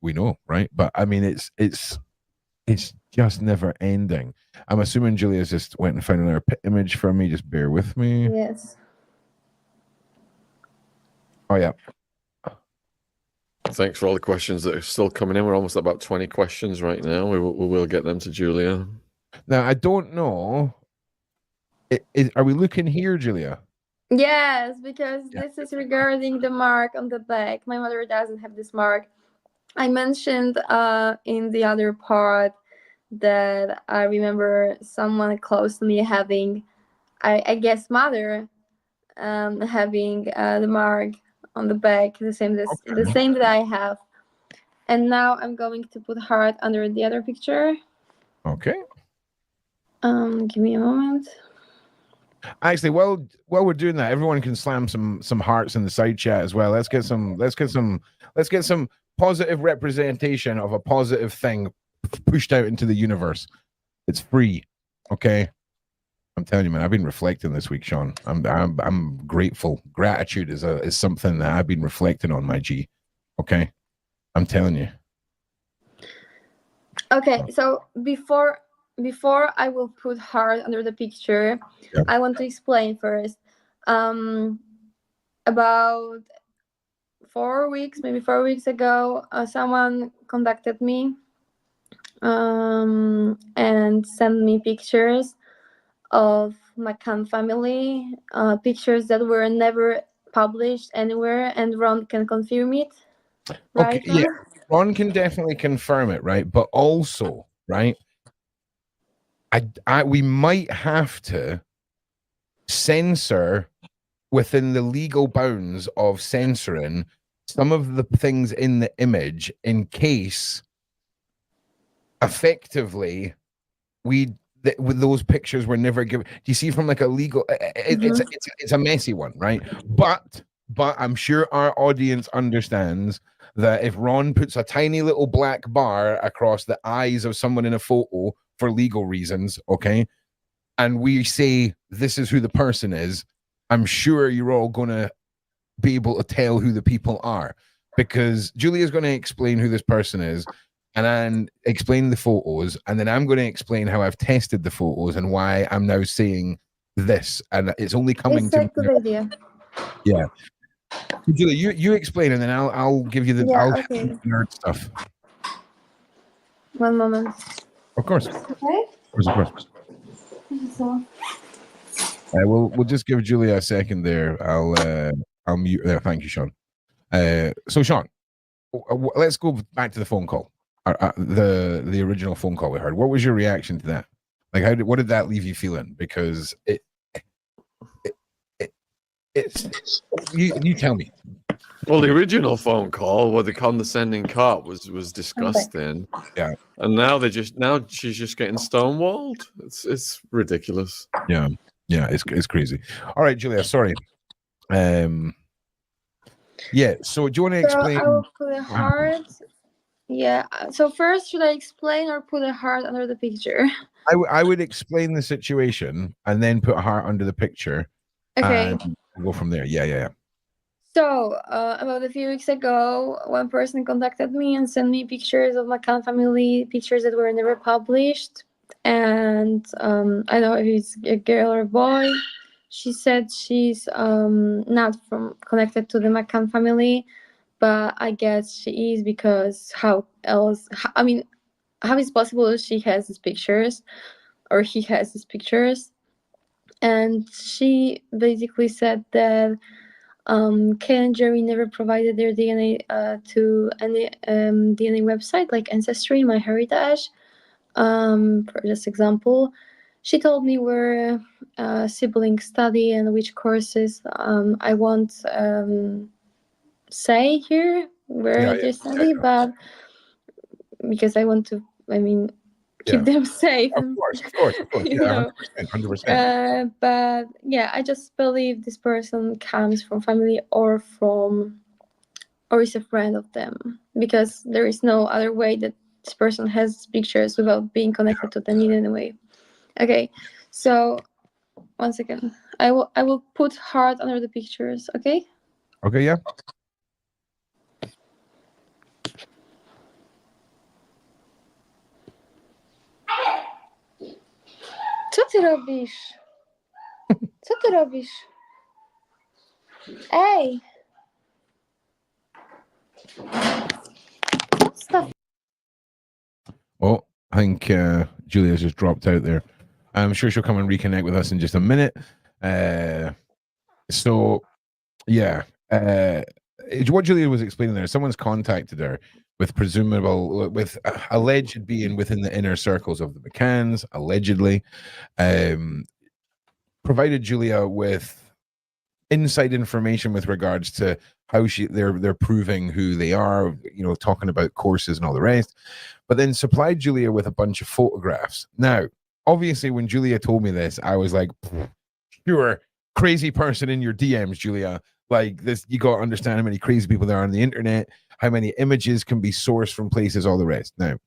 We know, right? But I mean, it's just never ending. I'm assuming Julia's just went and found another image for me. Just bear with me. Yes. Oh yeah. Thanks for all the questions that are still coming in. We're almost at about 20 questions right now. We will get them to Julia. Now I don't know. Are we looking here, Julia? Yes, because this is regarding the mark on the back. My mother doesn't have this mark. I mentioned in the other part that I remember someone close to me having, I guess, mother having the mark on the back, the same that I have. And now I'm going to put heart under the other picture. Okay. Give me a moment. Actually, while we're doing that, everyone can slam some hearts in the side chat as well. Let's get some positive representation of a positive thing pushed out into the universe. It's free, okay? I'm telling you, man. I've been reflecting this week, Sean. I'm grateful. Gratitude is something that I've been reflecting on, my G. Okay, I'm telling you. Okay, so before I will put heart under the picture, I want to explain first. About 4 weeks ago, someone contacted me and sent me pictures of McCann family, pictures that were never published anywhere, and Ron can confirm it. Right? Okay, yeah, Ron can definitely confirm it, right? But also, right, we might have to censor within the legal bounds of censoring some of the things in the image in case effectively those pictures were never given. Do you see from like a legal it's a messy one, right? But I'm sure our audience understands that if Ron puts a tiny little black bar across the eyes of someone in a photo for legal reasons, okay, and we say this is who the person is, I'm sure you're all gonna be able to tell who the people are, because Julia's going to explain who this person is and then explain the photos, and then I'm going to explain how I've tested the photos and why I'm now saying this, and it's only coming It's a to good idea. Yeah. Julia, you explain, and then I'll give you the nerd stuff. One moment. Of course. Okay. Of course. So We'll just give Julia a second there. I'll mute there. Thank you, Sean. So Sean, let's go back to the phone call. The original phone call we heard. What was your reaction to that? Like, what did that leave you feeling? Because it's you tell me. Well, the original phone call where the condescending cop was disgusting. Yeah. And now she's just getting stonewalled. It's ridiculous. Yeah, it's crazy. All right, Julia, sorry. Yeah, so do you want to explain? I will put a heart. Yeah. So first, should I explain or put a heart under the picture? I would explain the situation and then put a heart under the picture. Okay. And go from there. Yeah. So, about a few weeks ago, one person contacted me and sent me pictures of McCann family, pictures that were never published. And I don't know if it's a girl or a boy. She said she's not connected to the McCann family, but I guess she is, because how is it possible she has these pictures, or he has these pictures? And she basically said that Kay and Jerry never provided their DNA to any DNA website like Ancestry, MyHeritage. For this example, she told me where siblings study and which courses. I won't say here where they study, but because I want to, keep them safe. Of course. Yeah, 100%. But yeah, I just believe this person comes from family or is a friend of them, because there is no other way that this person has pictures without being connected to them in any way. Okay, so 1 second. I will put heart under the pictures. Okay. Okay, yeah. Co ty robisz? Co ty robisz? Ej! Stop. Oh, I think Julia's just dropped out there. I'm sure she'll come and reconnect with us in just a minute. So, yeah. What Julia was explaining there, someone's contacted her with alleged being within the inner circles of the McCanns, allegedly, provided Julia with inside information with regards to how they're proving who they are, talking about courses and all the rest, but then supplied Julia with a bunch of photographs. Now, obviously, when Julia told me this, I was like, sure, crazy person in your DMs, Julia. Like this, you got to understand how many crazy people there are on the internet, how many images can be sourced from places, all the rest. Now,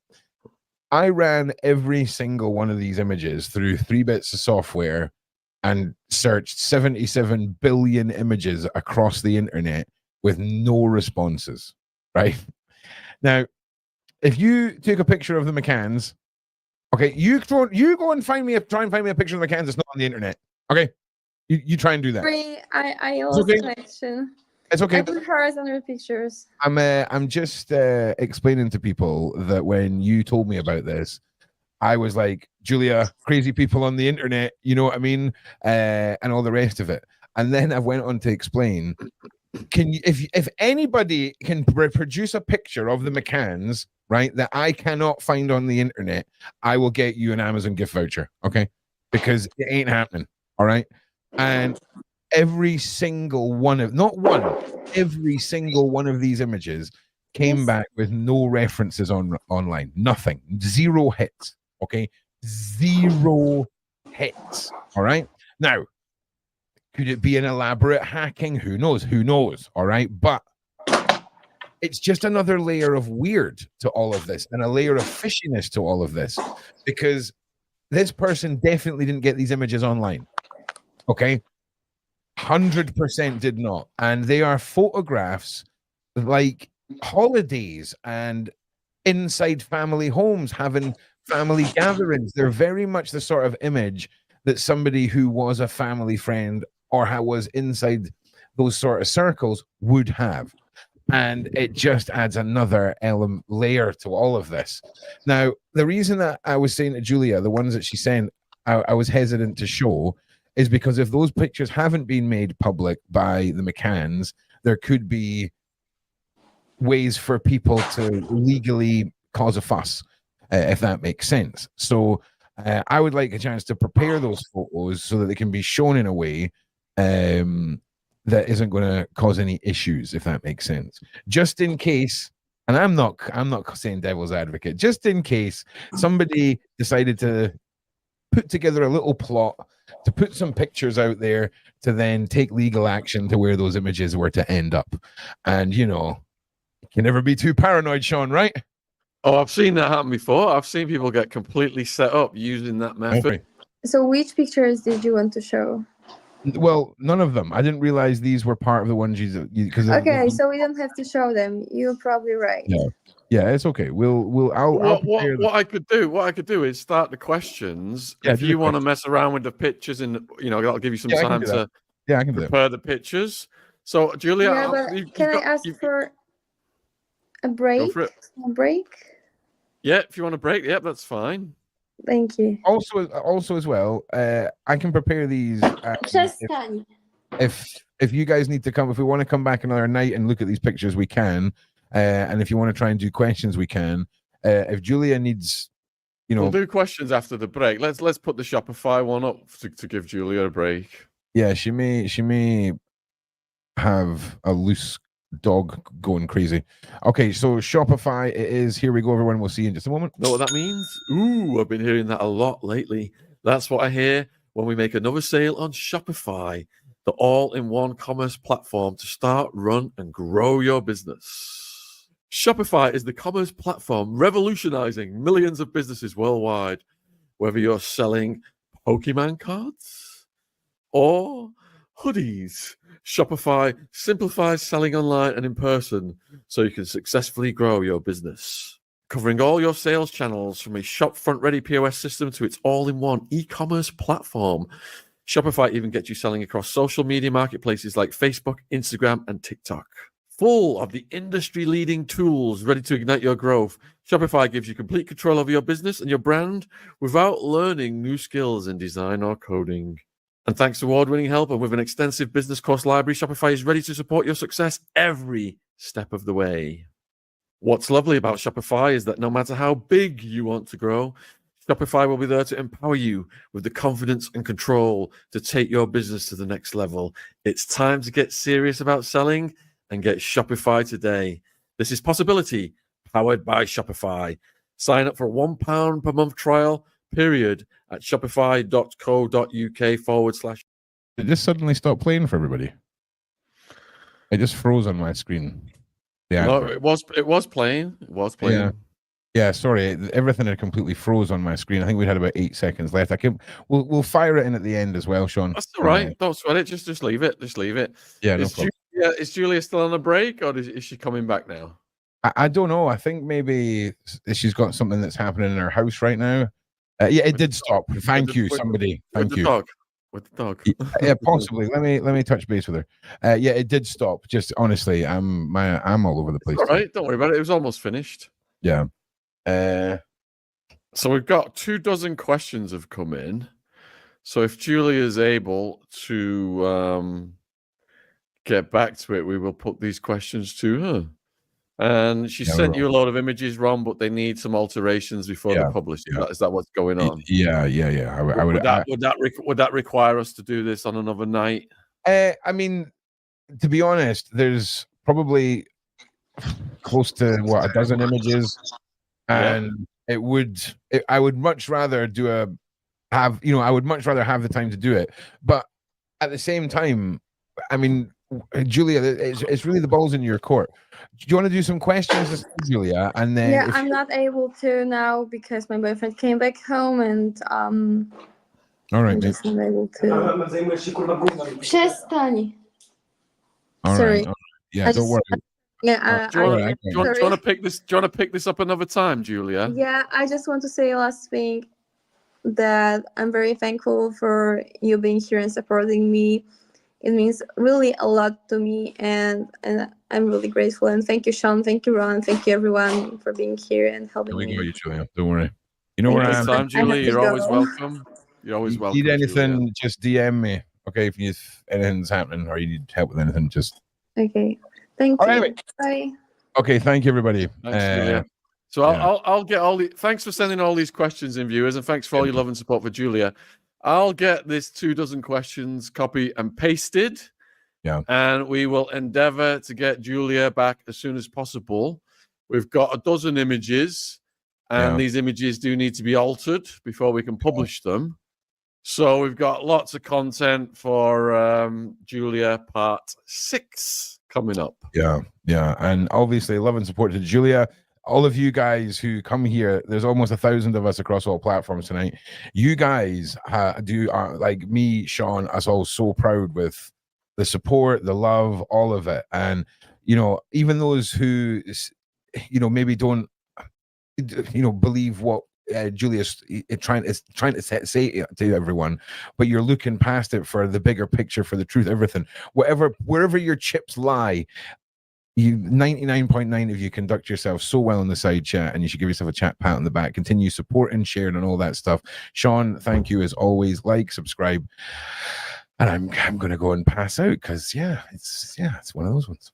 I ran every single one of these images through 3 bits of software and searched 77 billion images across the internet with no responses, right? Now, if you take a picture of the McCanns, okay, you go and try and find me a picture of the McCanns that's not on the internet, okay? You try and do that. I lost connection. It's okay. I put hers under pictures. I'm just explaining to people that when you told me about this, I was like, Julia, crazy people on the internet, you know what I mean? And all the rest of it. And then I went on to explain, if anybody can produce a picture of the McCanns, right, that I cannot find on the internet, I will get you an Amazon gift voucher, okay? Because it ain't happening, all right? And every single one of, every single one of these images came back with no references online, nothing, 0 hits, okay? 0 hits, all right? Now, could it be an elaborate hacking? Who knows, all right? But it's just another layer of weird to all of this and a layer of fishiness to all of this, because this person definitely didn't get these images online, okay? 100% did not. And they are photographs like holidays and inside family homes, having family gatherings. They're very much the sort of image that somebody who was a family friend or was inside those sort of circles would have. And it just adds another layer to all of this. Now, the reason that I was saying to Julia, the ones that she sent, I was hesitant to show, is because if those pictures haven't been made public by the McCanns, there could be ways for people to legally cause a fuss, if that makes sense. So I would like a chance to prepare those photos so that they can be shown in a way that isn't going to cause any issues, if that makes sense. Just in case, and I'm not saying devil's advocate, just in case somebody decided to put together a little plot to put some pictures out there to then take legal action to where those images were to end up. And you can never be too paranoid, Sean, right? Oh, I've seen that happen before. I've seen people get completely set up using that method. Okay. So which pictures did you want to show? Well, none of them. I didn't realize these were part of the ones because Okay, so we don't have to show them. You're probably right. Yeah, it's okay. I'll What I could do is start the questions. Yeah, if you want to mess around with the pictures, and that'll give you some time to I can prepare the pictures. So, Julia, Yeah, but can I ask for a break? Go for it. A break? Yeah, if you want a break, yeah, that's fine. Thank you. Also as well, I can prepare these. If you guys need to come, if we want to come back another night and look at these pictures, we can. And if you want to try and do questions, we can. If Julia needs, we'll do questions after the break. Let's put the Shopify one up to give Julia a break. Yeah, she may have a loose dog going crazy. Okay, so Shopify it is. Here we go, everyone. We'll see you in just a moment. Know what that means? Ooh, I've been hearing that a lot lately. That's what I hear when we make another sale on Shopify, the all-in-one commerce platform to start, run, and grow your business. Shopify is the commerce platform revolutionizing millions of businesses worldwide. Whether you're selling Pokemon cards or hoodies, Shopify simplifies selling online and in person so you can successfully grow your business. Covering all your sales channels from a shop-front-ready POS system to its all-in-one e-commerce platform. Shopify even gets you selling across social media marketplaces like Facebook, Instagram, and TikTok. Full of the industry-leading tools ready to ignite your growth, Shopify gives you complete control over your business and your brand without learning new skills in design or coding. And thanks to award-winning help and with an extensive business course library, Shopify is ready to support your success every step of the way. What's lovely about Shopify is that no matter how big you want to grow, Shopify will be there to empower you with the confidence and control to take your business to the next level. It's time to get serious about selling and get Shopify today. This is Possibility, powered by Shopify. Sign up for a £1 per month trial, period, at shopify.co.uk/. It just suddenly stopped playing for everybody. It just froze on my screen. No, it was playing. It was playing. Yeah, sorry. Everything had completely froze on my screen. I think we had about 8 seconds left. We'll fire it in at the end as well, Sean. That's all right. Don't sweat it. Just leave it. Just leave it. Yeah, no problem. Is Julia still on a break, or is she coming back now? I don't know. I think maybe she's got something that's happening in her house right now. Yeah, it did stop. Thank you, somebody. Thank you. With the dog. Yeah, possibly. Let me touch base with her. Yeah, it did stop. Just honestly, I'm all over the place. All right, don't worry about it. It was almost finished. Yeah. So we've got 24 questions have come in. So if Julia is able to get back to it, we will put these questions to her. And she sent you a lot of images, Ron, but they need some alterations before they're published. Is that what's going on? Yeah. Would that require us to do this on another night? I mean, to be honest, there's probably close to a dozen images, and I would much rather have the time to do it. But at the same time, I mean, Julia, it's really the ball's in your court. Do you want to do some questions, Julia? And then I'm not able to now because my boyfriend came back home, and all right, I'm just not able to. Przestań. All Sorry. Right. Yeah, don't worry. Yeah, do you want to pick this? Do you want to pick this up another time, Julia? Yeah, I just want to say last thing that I'm very thankful for you being here and supporting me. It means really a lot to me, and I'm really grateful. And thank you, Sean. Thank you, Ron. Thank you, everyone, for being here and helping me. You, Julia. Don't worry. You know where I am. Anytime, Julia. You're always welcome. You're always You welcome. need anything, Julia. just DM me. Okay, if anything's happening or you need help with anything, just. Okay. Thank All you. right, Bye. Okay, thank you, everybody. Thanks, Julia. So I'll get all the. Thanks for sending all these questions in, viewers, and thanks for all your love and support for Julia. I'll get this 24 questions copy and pasted. Yeah. And we will endeavor to get Julia back as soon as possible. We've got a dozen images, and these images do need to be altered before we can publish them. So we've got lots of content for Julia part 6 coming up. Yeah. And obviously, love and support to Julia. All of you guys who come here, there's almost 1,000 of us across all platforms tonight. You guys are like me, Sean, us all so proud with the support, the love, all of it. And, even those who, maybe don't, believe what Julia's trying to say to everyone, but you're looking past it for the bigger picture, for the truth, everything. Wherever your chips lie, you 99.9 of you conduct yourself so well in the side chat, and you should give yourself a chat pat on the back. Continue supporting, sharing, and all that stuff. Sean, thank you as always. Like, subscribe, and I'm going to go and pass out because it's one of those ones.